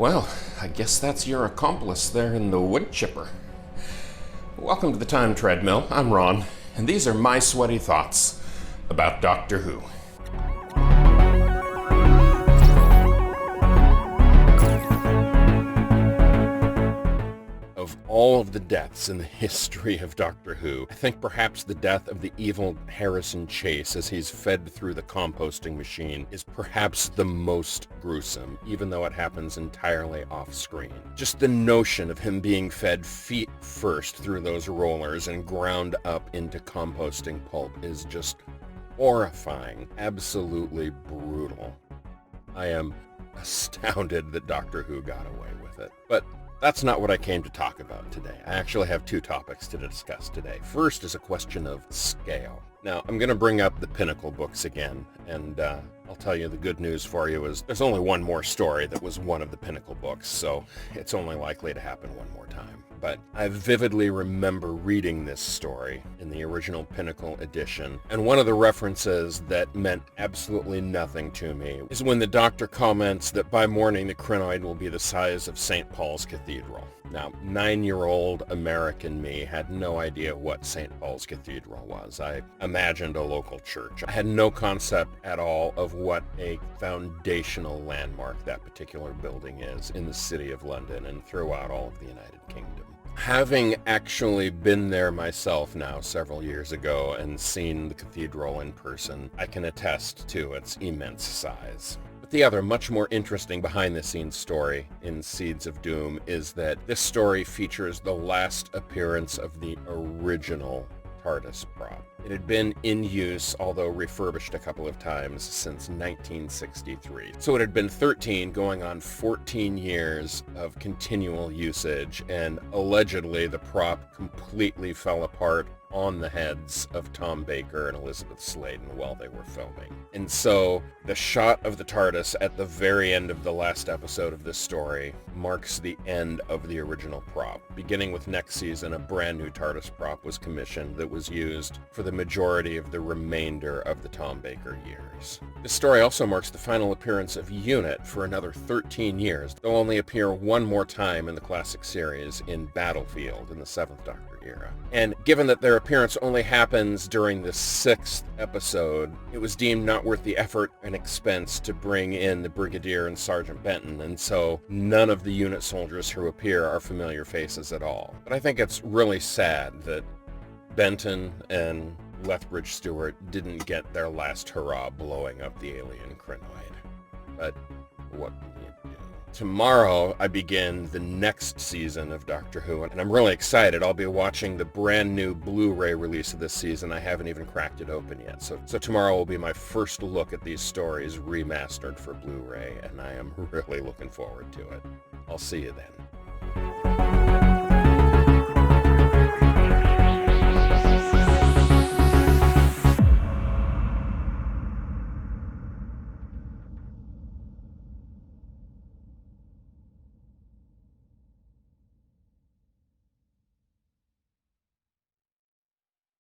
Well, I guess that's your accomplice there in the wood chipper. Welcome to the Time Treadmill. I'm Ron, and these are my sweaty thoughts about Doctor Who. Of all of the deaths in the history of Doctor Who, I think perhaps the death of the evil Harrison Chase as he's fed through the composting machine is perhaps the most gruesome, even though it happens entirely off-screen. Just the notion of him being fed feet first through those rollers and ground up into composting pulp is just horrifying, absolutely brutal. I am astounded that Doctor Who got away with it. But that's not what I came to talk about today. I actually have two topics to discuss today. First is a question of scale. Now, I'm going to bring up the Pinnacle books again, and I'll tell you the good news for you is there's only one more story that was one of the Pinnacle books, so it's only likely to happen one more time. But I vividly remember reading this story in the original Pinnacle edition, and one of the references that meant absolutely nothing to me is when the Doctor comments that by morning the crinoid will be the size of St. Paul's Cathedral. Now, 9-year-old American me had no idea what St. Paul's Cathedral was. I imagined a local church. I had no concept at all of what a foundational landmark that particular building is in the city of London and throughout all of the United Kingdom. Having actually been there myself now several years ago and seen the cathedral in person, I can attest to its immense size. The other, much more interesting behind-the-scenes story in Seeds of Doom is that this story features the last appearance of the original TARDIS prop. It had been in use, although refurbished a couple of times, since 1963. So it had been 13 going on 14 years of continual usage, and allegedly the prop completely fell apart on the heads of Tom Baker and Elizabeth Sladen while they were filming. And so the shot of the TARDIS at the very end of the last episode of this story marks the end of the original prop. Beginning with next season, a brand new TARDIS prop was commissioned that was used for the majority of the remainder of the Tom Baker years. This story also marks the final appearance of UNIT for another 13 years. They'll only appear one more time in the classic series in Battlefield in the 7th Doctor era. And given that their appearance only happens during the 6th episode, it was deemed not worth the effort and expense to bring in the Brigadier and Sergeant Benton, and so none of the UNIT soldiers who appear are familiar faces at all. But I think it's really sad that Benton and Lethbridge Stewart didn't get their last hurrah blowing up the alien crinoid. But what can you do? Tomorrow I begin the next season of Doctor Who, and I'm really excited. I'll be watching the brand new Blu-ray release of this season. I haven't even cracked it open yet. So tomorrow will be my first look at these stories remastered for Blu-ray, and I am really looking forward to it. I'll see you then.